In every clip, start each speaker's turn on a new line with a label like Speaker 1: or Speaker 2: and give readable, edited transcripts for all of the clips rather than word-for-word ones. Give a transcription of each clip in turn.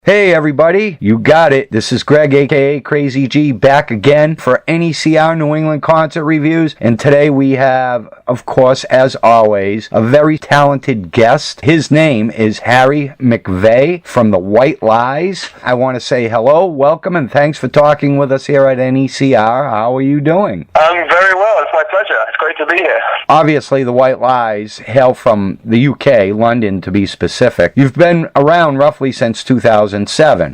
Speaker 1: Hey everybody, you got it. This is Greg aka Crazy G back again for NECR New England Concert Reviews, and today we have, of course, as always, a very talented guest. His name is Harry McVeigh from the White Lies. I want to say hello, welcome, and thanks for talking with us here at NECR. How are you doing?
Speaker 2: I'm very well. It's my pleasure. It's great to be here.
Speaker 1: Obviously, the White Lies hail from the UK, London to be specific. You've been around roughly since 2007.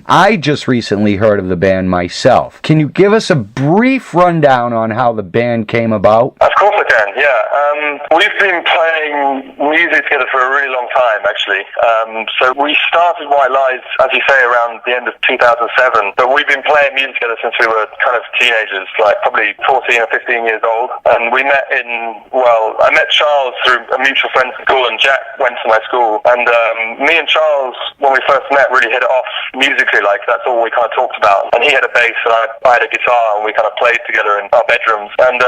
Speaker 1: I just recently heard of the band myself. Can you give us a brief rundown on how the band came about?
Speaker 2: Of course I can, yeah. We've been playing music together for a really long time, actually. So we started White Lies, as you say, around the end of 2007, but we've been playing music together since we were kind of teenagers, like probably 14 or 15 years old. And we met I met Charles through a mutual friend at school, and Jack went to my school. And me and Charles, when we first met, really hit it off musically. Like, that's all we kind of talked about. And he had a bass and I had a guitar, and we kind of played together in our bedrooms. And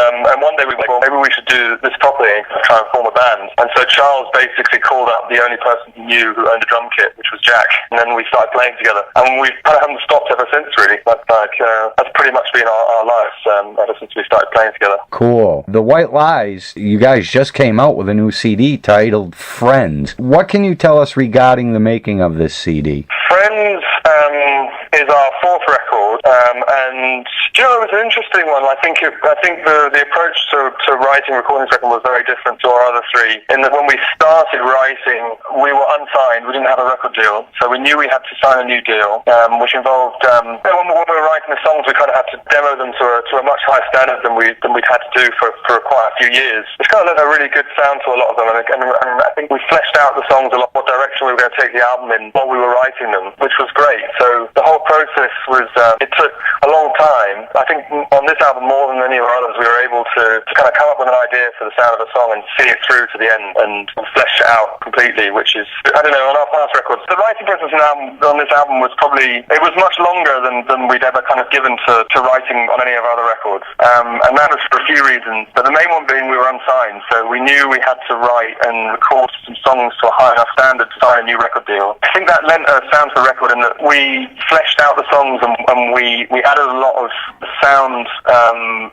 Speaker 2: one day we were like, well, maybe we should do this properly and try and form a band. And so Charles basically called up the only person he knew who owned a drum kit, which was Jack. And then we started playing together. And we kind of haven't stopped ever since, really. That's pretty much been our lives ever since we started playing together.
Speaker 1: Cool. The White Lies, you guys just came out with a new CD titled Friends. What can you tell us regarding the making of this CD?
Speaker 2: Friends is our fourth record, and you know, it was an interesting one. I think the approach to writing recording this record was very different to our other three, in that when we started writing, we were unsigned, we didn't have a record deal, so we knew we had to sign a new deal, which involved, when we were writing the songs, we kind of had to demo them to a much higher standard than we'd had to do for quite a few years. It's kind of lent a really good sound to a lot of them, and I think we fleshed out the songs a lot, what direction we were going to take the album in while we were writing them, which was great. So the whole process was, it took a long time. I think on this album, more than any of our others, we were able to kind of come up with an idea for the sound of a song and see it through to the end and flesh it out completely, which is, I don't know, on our past records, the writing process on this album was it was much longer than we'd ever kind of given to writing on any of our other records. And that was for a few reasons, but the main one being we were unsigned, so we knew we had to write and record some songs to a high enough standard to sign a new record deal. I think that lent a sound to the record in that we fleshed out the songs and we added a lot of sound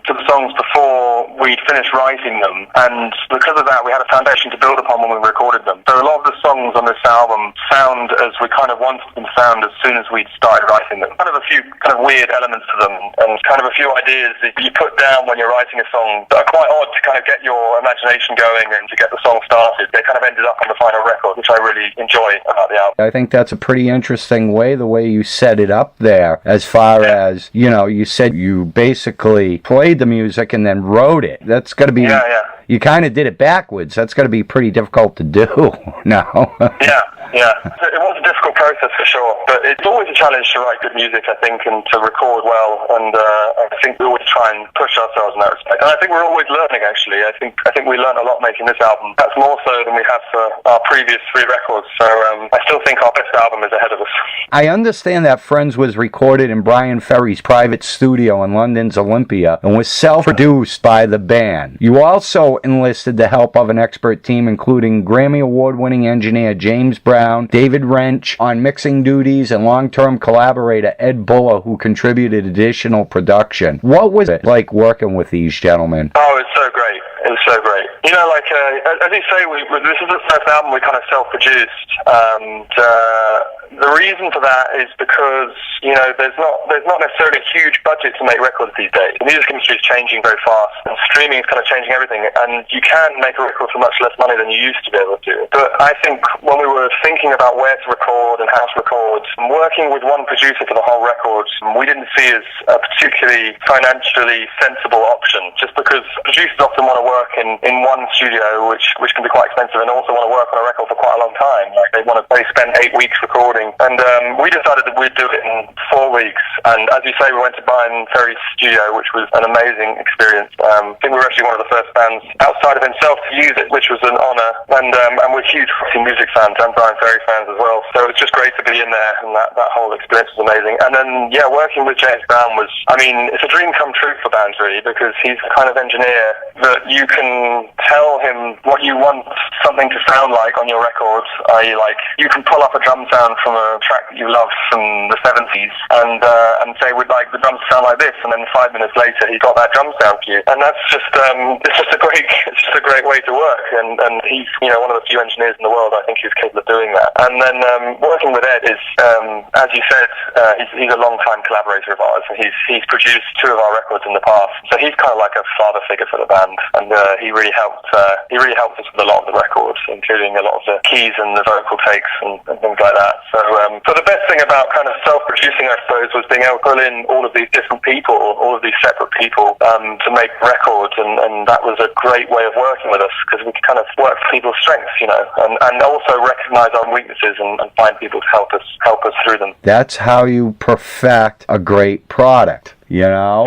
Speaker 2: to the songs before we'd finished writing them, and because of that we had a foundation to build upon when we recorded them. So a lot of the songs on this album sound as we kind of wanted them to sound as soon as we'd started writing them. Kind of a few kind of weird elements to them, and kind of a few ideas that you put down when you're writing a song that are quite odd to kind of get your imagination going and to get the song started. They kind of ended up on the final record, which I really enjoy about the album.
Speaker 1: I think that's a pretty interesting way, the way you set it up there, as far as, you know, you said you basically played the music and then wrote it. That's got to be, you kind of did it backwards. That's got to be pretty difficult to do now.
Speaker 2: Yeah. It was a difficult process for sure, but it's always a challenge to write good music, I think, and to record well, and I think we always try and push ourselves in that respect. And I think we're always learning, actually. I think we learned a lot making this album. That's more so than we have for our previous three records, so I still think our best album is ahead of us.
Speaker 1: I understand that Friends was recorded in Brian Ferry's private studio in London's Olympia and was self-produced by the band. You also enlisted the help of an expert team, including Grammy Award-winning engineer James Brown, David Wrench on mixing duties, and long-term collaborator Ed Buller, who contributed additional production. What was it like working with these gentlemen?
Speaker 2: Oh, it's so great. It was so great. You know, like, as you say, this is the first album we kind of self-produced, and the reason for that is because, you know, there's not necessarily a huge budget to make records these days. The music industry is changing very fast, and streaming is kind of changing everything, and you can make a record for much less money than you used to be able to. But I think when we were thinking about where to record and how to record, working with one producer for the whole record, we didn't see as a particularly financially sensible option, just because producers often want to work in one studio, which can be quite expensive, and also want to work on a record for quite a long time. Like, they spend 8 weeks recording, and we decided that we'd do it in 4 weeks. And as you say, we went to Brian Ferry's studio, which was an amazing experience. I think we were actually one of the first bands outside of himself to use it, which was an honour. And we're huge music fans and Brian Ferry fans as well. So it's just great to be in there, and that whole experience was amazing. And then, working with James Brown was, I mean, it's a dream come true for bands, really, because he's the kind of engineer that you can tell him what you want something to sound like on your record, i.e. like you can pull up a drum sound from a track that you love from the 70s and say we'd like the drums to sound like this, and then 5 minutes later he got that drum sound for you. And that's just it's just a great way to work, and he's one of the few engineers in the world I think who's capable of doing that. And then working with Ed is as you said, he's a long-time collaborator of ours. He's produced 2 of our records in the past, so he's kind of like a father figure for the band, and he really helped us with a lot of the records, including a lot of the keys and the vocal takes and things like that. So the best thing about kind of self-producing, I suppose, was being able to pull in all of these different people, all of these separate people, to make records, and that was a great way of working with us, because we could kind of work for people's strengths, and also recognize our weaknesses and find people to help us through them.
Speaker 1: That's how you perfect a great product,
Speaker 2: Yeah.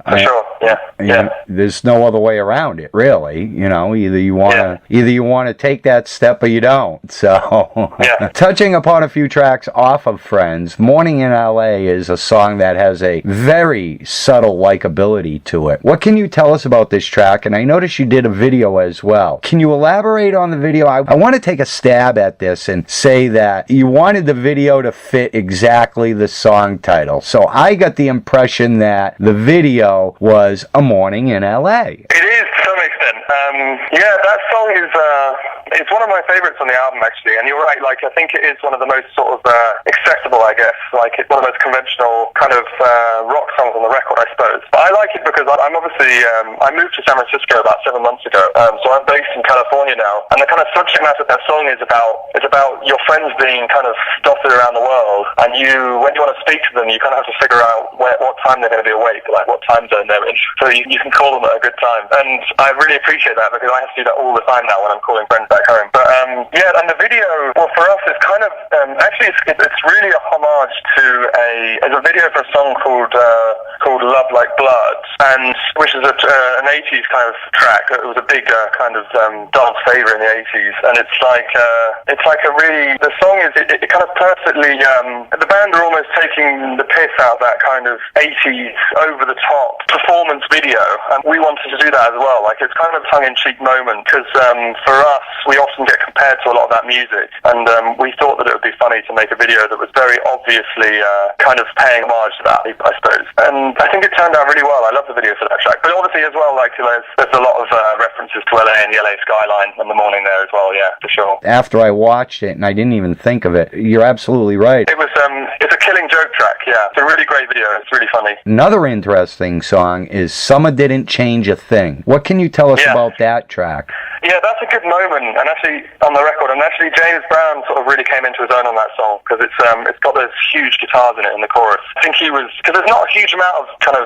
Speaker 2: For sure, yeah.
Speaker 1: There's no other way around it, really. Either you want to take that step or you don't. So, touching upon a few tracks off of Friends, "Morning in LA" is a song that has a very subtle likability to it. What can you tell us about this track? And I noticed you did a video as well. Can you elaborate on the video? I want to take a stab at this and say that you wanted the video to fit exactly the song title. So I got the impression that the video was "A Morning in LA."
Speaker 2: It is, to some extent. That song is it's one of my favorites on the album, actually. And you're right, like, I think it is one of the most sort of accessible, I guess. Like, it's one of the most conventional kind of rock songs on the record, I suppose. But I like it because I'm obviously I moved to San Francisco about 7 months ago, so I'm based in California now. And the kind of subject matter of that song is about your friends being kind of dotted around the world, and when you want to speak to them, you kind of have to figure out what time they're going to be awake, like what time zone they're in, so you can call them at a good time. And I really appreciate that, because I have to do that all the time now when I'm calling friends back home. But and the video, well, for us, it's kind of actually it's really a homage to it's a video for a song called "Love Like Blood," and which is an 80s kind of track. It was a big kind of dance favorite in the 80s, and it's like a really, the song is it kind of perfectly the band are almost taking the piss out of that kind of 80s over the top performance video, and we wanted to do that as well. Like, it's kind of a tongue-in-cheek moment, because for us, we often get compared to a lot of that music, and we thought that it would be funny to make a video that was very obviously kind of paying homage to that, I suppose. And I think it turned out really well. I love the video for that track. But obviously as well, like, there's a lot of references to LA and the LA skyline in the morning there as well, yeah, for sure.
Speaker 1: After I watched it, and I didn't even think of it, you're absolutely right.
Speaker 2: It was, it's a killing joke track, yeah. It's a really great video. It's really funny.
Speaker 1: Another interesting song is "Summer Didn't Change a Thing." What can you tell us about that track?
Speaker 2: Yeah, that's a good moment, and actually on the record, and actually James Brown sort of really came into his own on that song, because it's got those huge guitars in it in the chorus. I think because there's not a huge amount of kind of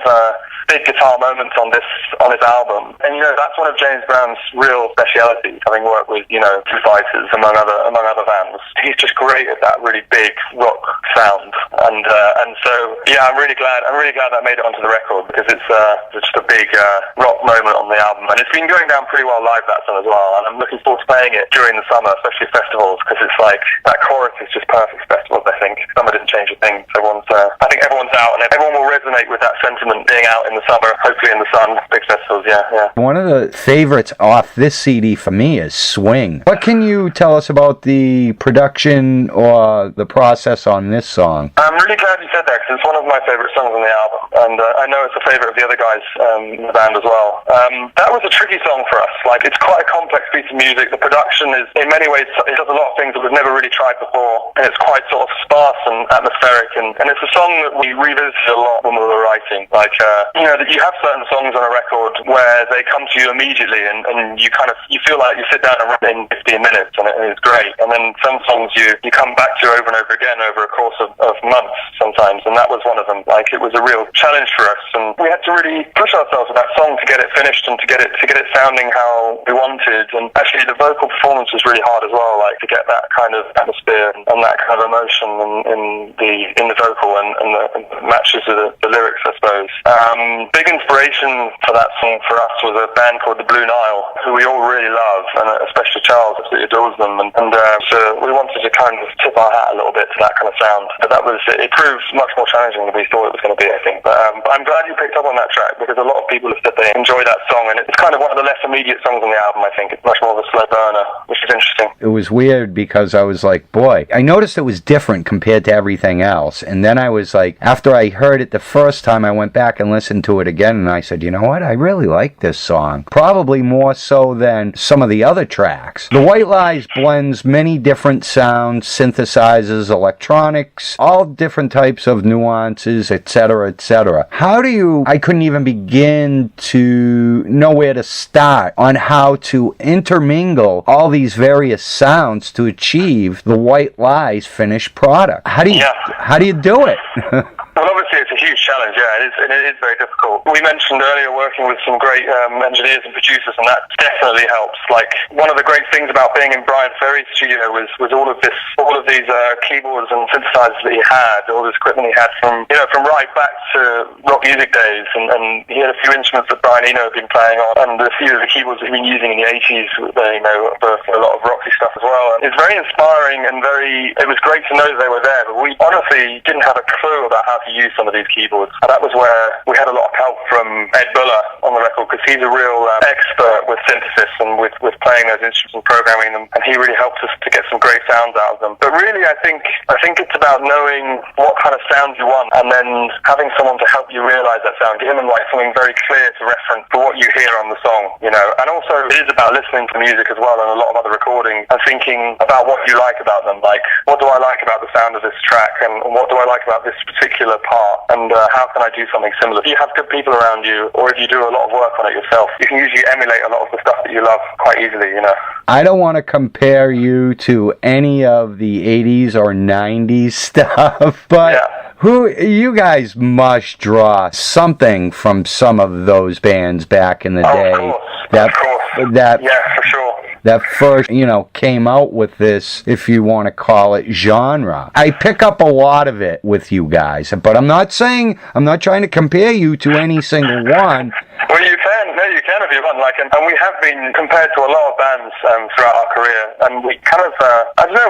Speaker 2: big guitar moments on his album, and that's one of James Brown's real specialities, having worked with Foo Fighters among other bands. He's just great at that really big rock sound, and so I'm really glad that made it onto the record, because it's just a big rock moment on the album, and it's been going down pretty well live, that song as well, and I'm looking forward to playing it during the summer, especially festivals, because it's like that chorus is just perfect for festivals. I think Summer Didn't Change a Thing. So I think everyone's out, and everyone will resonate with that sentiment, being out in the summer, hopefully in the sun, big festivals. Yeah.
Speaker 1: One of the favorites off this CD for me is "Swing." What can you tell us about the production or the process on this song?
Speaker 2: I'm really glad you said that, because it's one of my favorite songs on the album, and I know it's a favorite of the other guys in the band as well. That was a tricky song for us. Like, it's quite a complex piece of music. The production is, in many ways, it does a lot of things that we've never really tried before, and it's quite sort of sparse and atmospheric, and it's a song that we revisited a lot when we were writing. Like, that you have certain songs on a record where they come to you immediately, and you feel like you sit down and write in 15 minutes, and it's great. And then some songs you come back to over and over again over a course of months sometimes, and that was one of them. Like, it was a real challenge for us, and we had to really push ourselves with that song to get it finished and to get it sounding how we wanted. And actually the vocal performance was really hard as well, like, to get that kind of atmosphere and that kind of emotion in the vocal, and the matches with the lyrics, I suppose. Big inspiration for that song for us was a band called the Blue Nile, who we all really love, and especially Charles absolutely adores them, and so we wanted to kind of tip our hat a little bit to that kind of sound. But it proved much more challenging than we thought it was going to be, I think. But I'm glad you picked up on that track, because a lot of people have said they enjoy that song, and it's kind of one of the less immediate songs on the album, I think. It's much more of a slow burner, which is interesting.
Speaker 1: It was weird because I was like, boy, I noticed it was different compared to everything else. And then I was like, after I heard it the first time, I went back and listened to it again, and I said, you know what? I really like this song. Probably more so than some of the other tracks. The White Lies blends many different sounds, synthesizes, electronics, all different types of nuances, etc., etc. How do you, I couldn't even begin to know where to start on how to intermingle all these various sounds to achieve the White Lies finished product. How do you do it?
Speaker 2: Well, obviously it's a huge challenge, and it is very difficult. We mentioned earlier working with some great engineers and producers, and that definitely helps. Like, one of the great things about being in Brian Ferry's studio was all of these keyboards and synthesizers that he had, all this equipment he had from right back to rock music days, and he had a few instruments that Brian Eno had been playing on, and a few of the keyboards that he'd been using in the 80s, for a lot of Roxy stuff as well. And it's very inspiring, and it was great to know that they were there, but we honestly didn't have a clue about how to use some of these keyboards. And that was where we had a lot of help from Ed Buller on the record, because he's a real expert with synthesis and with playing those instruments and programming them, and he really helped us to get some great sounds out of them. But really, I think it's about knowing what kind of sound you want, and then having someone to help you realize that sound, giving them like something very clear to reference for what you hear on the song, And also, it is about listening to music as well, and a lot of other recordings, and thinking about what you like about them. Like, what do I like about the sound of this track, and what do I like about this particular part, and how can I do something similar? If you have good people around you, or if you do a lot of work on it yourself, you can usually emulate a lot of the stuff that you love quite easily,
Speaker 1: I don't want to compare you to any of the 80s or 90s stuff, but you guys must draw something from some of those bands back in the day.
Speaker 2: Of course. Yeah, for sure.
Speaker 1: That first, came out with this, if you want to call it, genre. I pick up a lot of it with you guys, but I'm not trying to compare you to any single one.
Speaker 2: Well, you can if you want. And we have been compared to a lot of bands throughout our career, and we kind of,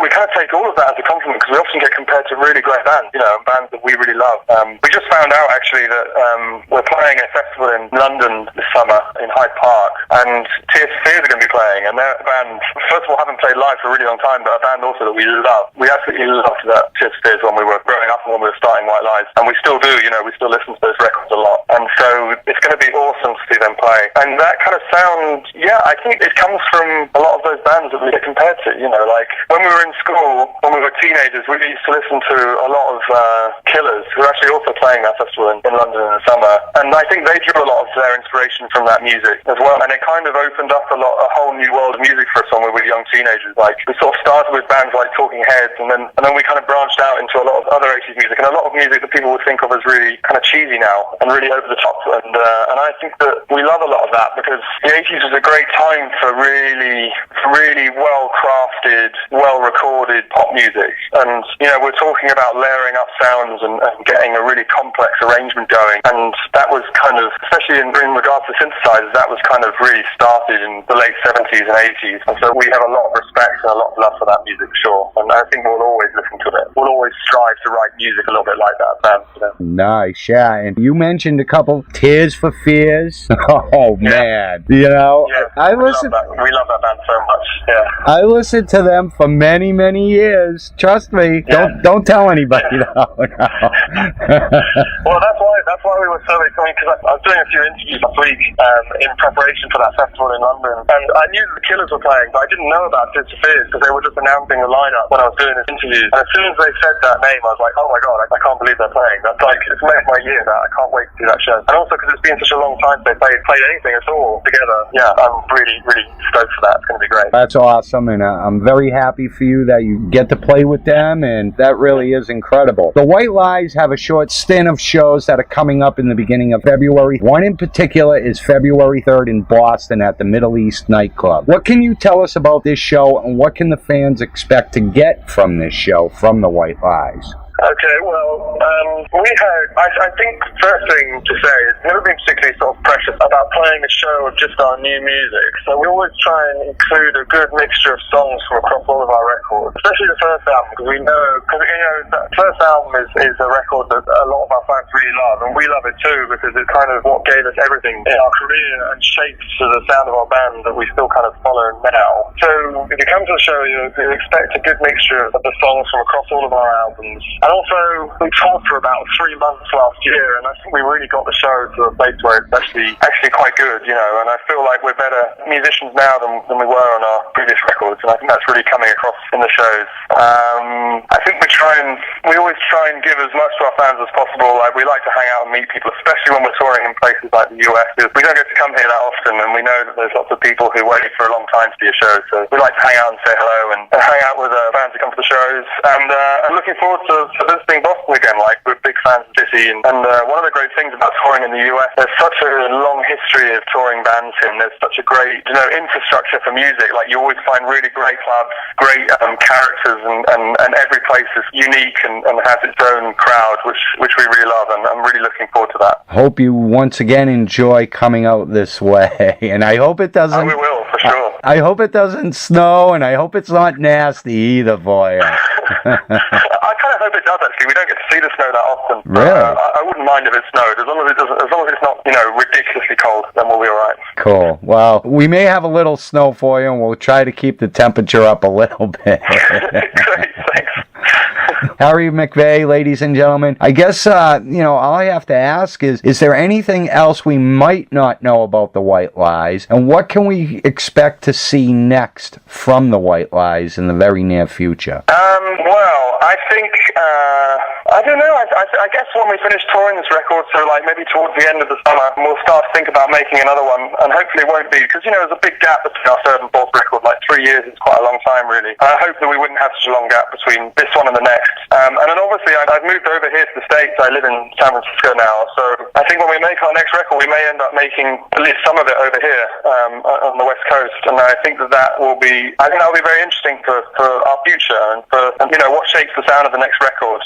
Speaker 2: we kind of take all of that as a compliment, because we often get compared to really great bands, bands that we really love. We just found out actually that we're playing a festival in London this summer in Hyde Park, and Tears for Fears are going to be playing, and they're a band, first of all, haven't played live for a really long time, but a band also that we love. We absolutely loved that Tears for Fears when we were growing up and when we were starting White Lies, and we still do, we still listen to those records a lot, and so it's going to be awesome to see them play. And that kind of sound, I think it comes from a lot of those bands that we get compared to, like when we were in school, when we were teenagers, we used to listen to a lot of Killers, who are actually also playing that festival in London in the summer, and I think they drew a lot of their inspiration from that music as well, and it kind of opened up a whole new world of music for us when we were young teenagers. Like, we sort of started with bands like Talking Heads, and then we kind of branched out into a lot of other 80s music, and a lot of music that people would think of as really kind of cheesy now, and really over the top, and I think that we love a lot of that, because the 80s was a great time for really well-crafted, well-recorded pop music, and we're talking about layering up sounds and getting a really complex arrangement going, and that was kind of, especially in regards to synthesizers, that was kind of really started in the late 70s and 80s, and so we have a lot of respect and a lot of love for that music, sure, and I think we'll always listen to it. We'll always strive to write music a little bit like that band.
Speaker 1: Nice, and you mentioned a couple, Tears for Fears. Oh man,
Speaker 2: we love that band so much.
Speaker 1: I listened to them for many years. Trust me. Don't tell anybody. No.
Speaker 2: Well, that's why we were so excited, because I was doing a few interviews last week in preparation for that festival in London, and I knew the Killers were playing, but I didn't know about Tears for Fears, because they were just announcing the lineup when I was doing this interview, and as soon as they said that name, I was like, oh my god, I can't believe they're playing. That's like, it's made my year. I can't wait to do that show, and also because it's been such a long time since they played anything at all together. I'm really stoked for that. It's going to be great.
Speaker 1: That's awesome, and I'm very happy for you that you get to play with them, and that really is incredible. The White Lies have a short stint of shows that are coming up in the beginning of February. One in particular is February 3rd in Boston at the Middle East nightclub. What can you tell us about this show, and what can the fans expect to get from this show, from the White Lies?
Speaker 2: Okay, well, I think first thing to say is never been particularly sort of precious about playing a show of just our new music. So we always try and include a good mixture of songs from across all of our records, especially the first album, because we know, that first album is a record that a lot of our fans really love, and we love it too, because it's kind of what gave us everything in our career and shaped to the sound of our band that we still kind of follow now. So if you come to the show, you expect a good mixture of the songs from across all of our albums. And also, we toured for about 3 months last year, and I think we really got the show to a place where it's actually quite good, and I feel like we're better musicians now than we were on our previous records, and I think that's really coming across in the shows. I think we always try and give as much to our fans as possible. Like, we like to hang out and meet people, especially when we're touring in places like the US, because we don't get to come here that often, and we know that there's lots of people who wait for a long time to see a show, so we like to hang out and say hello and hang out with fans who come to the shows, and I'm looking forward to visiting Boston again. Like, we're big fans of the city, and one of the great things about touring in the US, there's such a long history of touring bands here, and there's such a great infrastructure for music. Like, you always find really great clubs, great characters, and every place is unique and has its own crowd, which we really love, and I'm really looking forward to that.
Speaker 1: Hope you once again enjoy coming out this way, and I hope it doesn't.
Speaker 2: Oh, we will, for sure.
Speaker 1: I hope it doesn't snow, and I hope it's not nasty either for you.
Speaker 2: I kind of hope it does, actually. We don't get to see the snow that often.
Speaker 1: Really?
Speaker 2: I wouldn't mind if it snowed, as long as it doesn't. As long as it's not, ridiculously cold, then we'll be all right.
Speaker 1: Cool. Well, we may have a little snow for you, and we'll try to keep the temperature up a little bit.
Speaker 2: Great, thanks.
Speaker 1: Harry McVeigh, ladies and gentlemen. I guess, all I have to ask is there anything else we might not know about the White Lies, and what can we expect to see next from the White Lies in the very near future?
Speaker 2: Well, I think, I don't know, I guess when we finish touring this record, so like maybe towards the end of the summer, we'll start to think about making another one, and hopefully it won't be, because, there's a big gap between our third and fourth record, like 3 years is quite a long time, really. I hope that we wouldn't have such a long gap between this one and the next. And then obviously I've moved over here to the States. I live in San Francisco now, so I think when we make our next record, we may end up making at least some of it over here on the West Coast, and I think that will be very interesting for our future and for what shapes the sound of the next record.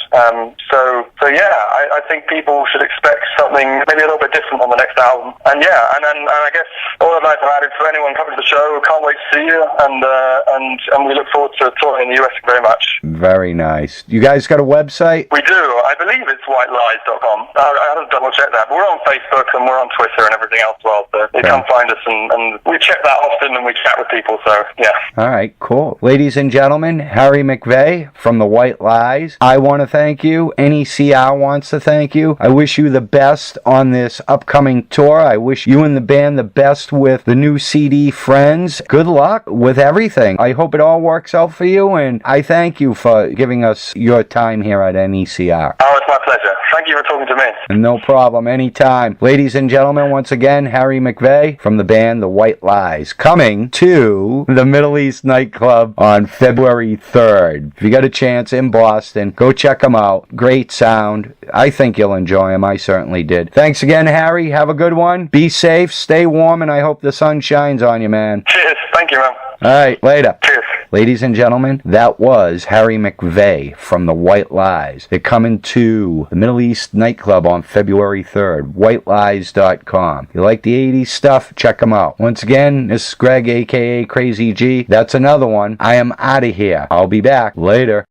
Speaker 2: So yeah, I think people should expect something maybe a little bit different on the next album. And yeah, and I guess all I'd like to add is for anyone coming to the show, can't wait to see you, and we look forward to touring in the US very much.
Speaker 1: Very nice. You guys got a website?
Speaker 2: We do. I believe it's whitelies.com. I have to double check that. But we're on Facebook and we're on Twitter and everything else as well. So you come find us, and we check that often and we chat with people. So yeah. All
Speaker 1: right, cool. Ladies and gentlemen, Harry McVeigh from the White Lies. I want to thank you. NECR wants to thank you. I wish you the best on this upcoming tour. I wish you and the band the best with the new CD, Friends. Good luck with everything. I hope it all works out for you, and I thank you for giving us your time here at NECR.
Speaker 2: Oh, it's my pleasure. Thank you for talking to me.
Speaker 1: No problem, anytime. Ladies and gentlemen, once again, Harry McVeigh from the band The White Lies, coming to the Middle East nightclub on February 3rd. If you got a chance in Boston, go check them out. Great sound. I think you'll enjoy them. I certainly did. Thanks again, Harry. Have a good one. Be safe, stay warm, and I hope the sun shines on you, man.
Speaker 2: Cheers. Thank you, man.
Speaker 1: All right, later.
Speaker 2: Cheers.
Speaker 1: Ladies and gentlemen, that was Harry McVeigh from The White Lies. They're coming to the Middle East nightclub on February 3rd, whitelies.com. If you like the 80s stuff, check them out. Once again, this is Greg, a.k.a. Crazy G. That's another one. I am out of here. I'll be back later.